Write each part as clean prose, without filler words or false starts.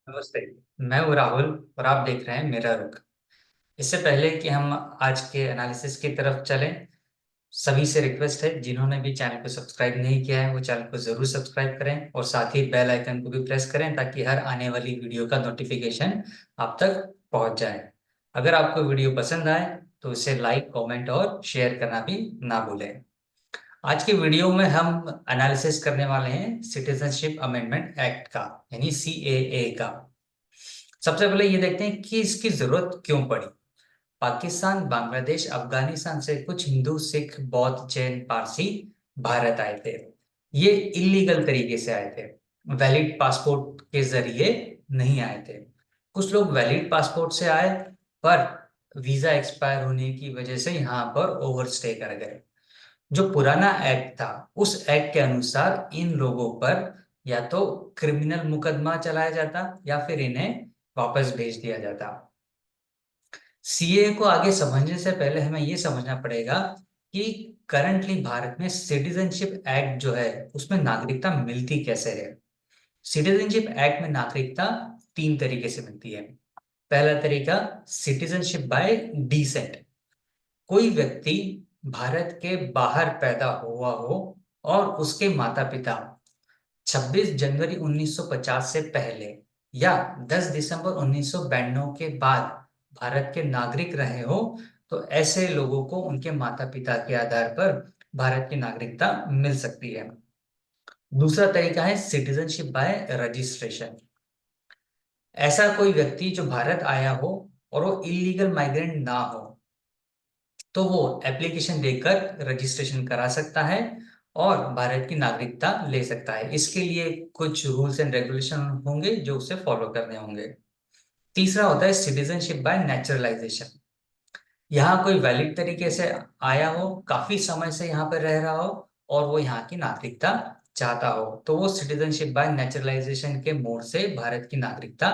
नमस्ते। मैं हूँ राहुल और आप देख रहे हैं मेरा रुख। इससे पहले कि हम आज के एनालिसिस की तरफ चलें, सभी से रिक्वेस्ट है जिन्होंने भी चैनल को सब्सक्राइब नहीं किया है वो चैनल को जरूर सब्सक्राइब करें और साथ ही बेल आइकन को भी प्रेस करें ताकि हर आने वाली वीडियो का नोटिफिकेशन आप तक पहुंच जाए। अगर आपको वीडियो पसंद आए तो इसे लाइक, कमेंट और शेयर करना भी ना भूलें। आज के वीडियो में हम एनालिसिस करने वाले हैं सिटीजनशिप अमेंडमेंट एक्ट का, यानी सीएए का। सबसे पहले ये देखते हैं कि इसकी जरूरत क्यों पड़ी। पाकिस्तान, बांग्लादेश, अफगानिस्तान से कुछ हिंदू, सिख, बौद्ध, जैन, पारसी भारत आए थे। ये इलीगल तरीके से आए थे, वैलिड पासपोर्ट के जरिए नहीं आए थे। कुछ लोग वैलिड पासपोर्ट से आए पर वीजा एक्सपायर होने की वजह से यहाँ पर ओवरस्टे कर गए। जो पुराना एक्ट था उस एक्ट के अनुसार इन लोगों पर या तो क्रिमिनल मुकदमा चलाया जाता या फिर इन्हें वापस भेज दिया जाता। सीए को आगे समझने से पहले हमें ये समझना पड़ेगा कि करंटली भारत में सिटीजनशिप एक्ट जो है उसमें नागरिकता मिलती कैसे है। सिटीजनशिप एक्ट में नागरिकता तीन तरीके से मिलती है। पहला तरीका सिटीजनशिप बाय डिसेंट। कोई व्यक्ति भारत के बाहर पैदा हुआ हो और उसके माता पिता 26 जनवरी 1950 से पहले या 10 दिसंबर 1992 के बाद भारत के नागरिक रहे हो, तो ऐसे लोगों को उनके माता पिता के आधार पर भारत की नागरिकता मिल सकती है। दूसरा तरीका है सिटीजनशिप बाय रजिस्ट्रेशन। ऐसा कोई व्यक्ति जो भारत आया हो और वो इलीगल माइग्रेंट ना हो तो वो एप्लीकेशन देकर रजिस्ट्रेशन करा सकता है और भारत की नागरिकता ले सकता है। इसके लिए कुछ रूल्स एंड रेगुलेशन होंगे जो उसे फॉलो करने होंगे। तीसरा होता है सिटीजनशिप बाय नेचुरलाइजेशन। यहाँ कोई वैलिड तरीके से आया हो, काफी समय से यहाँ पर रह रहा हो और वो यहाँ की नागरिकता चाहता हो तो वो सिटीजनशिप बाय नेचुरलाइजेशन के मोड से भारत की नागरिकता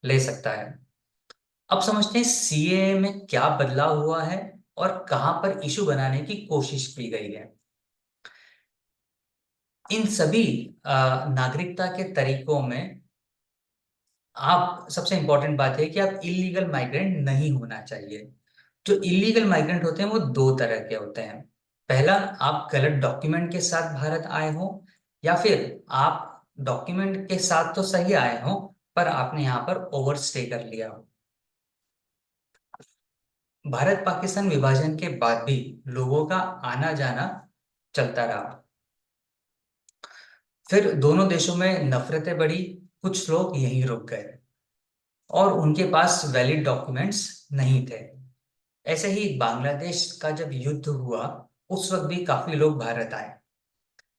ले सकता है। अब समझते हैं सीएए में क्या बदलाव हुआ है और कहां पर इशू बनाने की कोशिश की गई है। इन सभी नागरिकता के तरीकों में आप सबसे इंपॉर्टेंट बात है कि आप इलीगल माइग्रेंट नहीं होना चाहिए। जो इलीगल माइग्रेंट होते हैं वो दो तरह के होते हैं। पहला, आप गलत डॉक्यूमेंट के साथ भारत आए हो या फिर आप डॉक्यूमेंट के साथ तो सही आए हो पर आपने यहाँ पर ओवरस्टे कर लिया हो। भारत पाकिस्तान विभाजन के बाद भी लोगों का आना जाना चलता रहा। फिर दोनों देशों में नफरतें बढ़ी, कुछ लोग यहीं रुक गए और उनके पास वैलिड डॉक्यूमेंट्स नहीं थे। ऐसे ही बांग्लादेश का जब युद्ध हुआ उस वक्त भी काफी लोग भारत आए।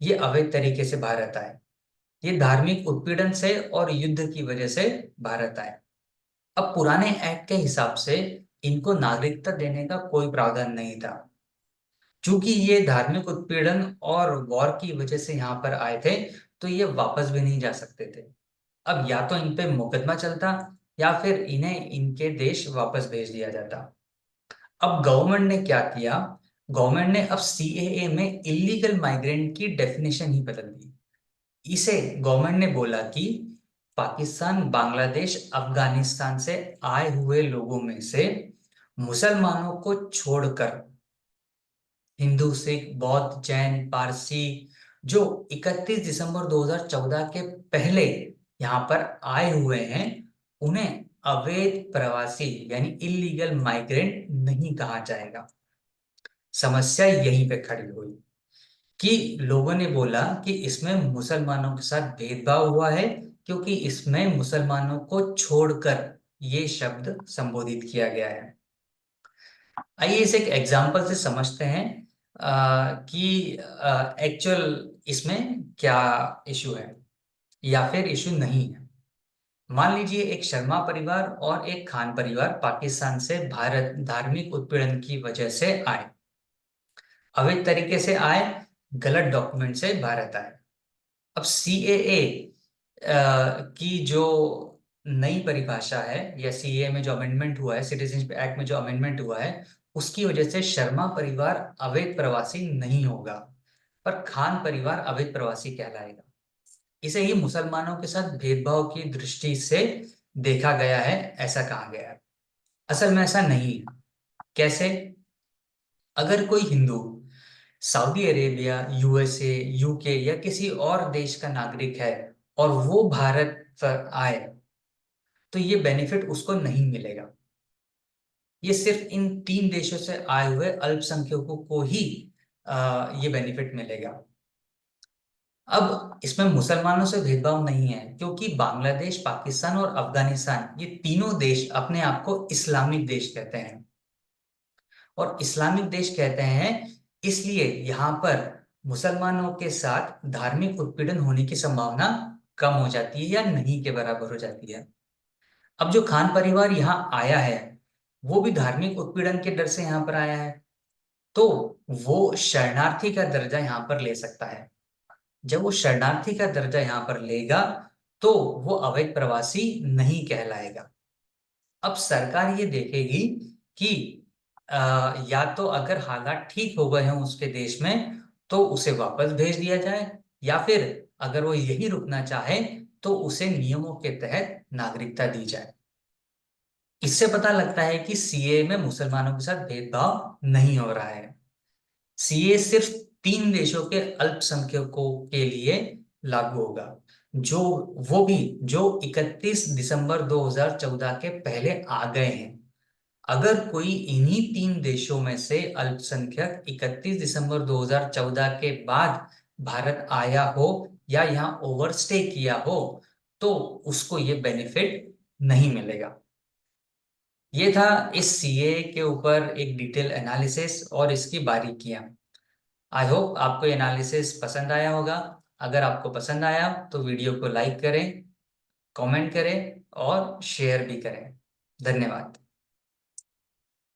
ये अवैध तरीके से भारत आए। ये धार्मिक उत्पीड़न से और युद्ध की वजह से भारत आए। अब पुराने एक्ट के हिसाब से इनको नागरिकता देने का कोई प्रावधान नहीं था। चूंकि ये धार्मिक उत्पीड़न और वॉर की वजह से यहाँ पर आए थे तो ये वापस भी नहीं जा सकते थे। अब या तो इन पे मुकदमा चलता या फिर इन्हें इनके देश वापस भेज दिया जाता। अब गवर्नमेंट ने क्या किया, गवर्नमेंट ने अब सीएए में इलीगल माइग्रेंट की डेफिनेशन ही बदल दी। इसे गवर्नमेंट ने बोला कि पाकिस्तान, बांग्लादेश, अफगानिस्तान से आए हुए लोगों में से मुसलमानों को छोड़कर हिंदू, सिख, बौद्ध, जैन, पारसी जो 31 दिसंबर 2014 के पहले यहाँ पर आए हुए हैं उन्हें अवैध प्रवासी यानी इलीगल माइग्रेंट नहीं कहा जाएगा। समस्या यहीं पे खड़ी हुई कि लोगों ने बोला कि इसमें मुसलमानों के साथ भेदभाव हुआ है क्योंकि इसमें मुसलमानों को छोड़कर ये शब्द संबोधित किया गया है। आइए इसे एक एग्जाम्पल से समझते हैं कि एक्चुअल इसमें क्या इशू है या फिर इशू नहीं है। मान लीजिए एक शर्मा परिवार और एक खान परिवार पाकिस्तान से भारत धार्मिक उत्पीड़न की वजह से आए, अवैध तरीके से आए, गलत डॉक्यूमेंट से भारत आए। अब सीएए की जो नई परिभाषा है या सीएए में जो अमेंडमेंट हुआ है, सिटीजनशिप एक्ट में जो अमेंडमेंट हुआ है उसकी वजह से शर्मा परिवार अवैध प्रवासी नहीं होगा पर खान परिवार अवैध प्रवासी कहलाएगा। इसे ही मुसलमानों के साथ भेदभाव की दृष्टि से देखा गया है, ऐसा कहा गया है। असल में ऐसा नहीं है। कैसे? अगर कोई Hindu Saudi Arabia, USA, UK या किसी और देश का नागरिक है और वो भारत पर आए, तो ये बेनिफिट उसको नहीं मिलेगा। ये सिर्फ इन 3 देशों से आए हुए अल्पसंख्यकों को ही ये बेनिफिट मिलेगा। अब इसमें मुसलमानों से भेदभाव नहीं है, क्योंकि बांग्लादेश, पाकिस्तान और अफगानिस्तान, ये तीनों देश अपने आप को इस्लामिक देश कहते हैं। और इस्लामिक देश कहते हैं इसलिए यहाँ पर मुसलमानों के साथ धार्मिक उत्पीड़न होने की संभावना कम हो जाती है या नहीं के बराबर हो जाती है। अब जो खान परिवार यहाँ आया है, वो भी धार्मिक उत्पीड़न के डर से यहाँ पर आया है, तो वो शरणार्थी का दर्जा यहाँ पर ले सकता है। जब वो शरणार्थी का दर्जा यहाँ पर लेगा, तो वो अवैध प्रवासी नहीं कहलाएगा। अब सरकार ये देखेगी कि या तो अगर हालात ठीक हो गए हैं उसके देश में, तो उसे वापस भेज दिया जाए, या फिर अगर वो यही रुकना चाहे तो उसे नियमों के तहत नागरिकता दी जाए। इससे पता लगता है कि सीए में मुसलमानों के साथ भेदभाव नहीं हो रहा है। सीए सिर्फ 3 देशों के अल्पसंख्यकों के लिए लागू होगा, जो वो भी जो 31 दिसंबर 2014 के पहले आ गए हैं। अगर कोई इन्हीं 3 देशों में से अल्पसंख्यक 31 दिसंबर 2014 के बाद भारत आया हो या यहाँ ओवरस्टे किया हो, तो उसको ये बेनिफिट नहीं मिलेगा। ये था इस सीए के ऊपर एक डिटेल एनालिसिस और इसकी बारीकियां। आई होप आपको ये एनालिसिस पसंद आया होगा। अगर आपको पसंद आया तो वीडियो को लाइक करें, कमेंट करें और शेयर भी करें। धन्यवाद।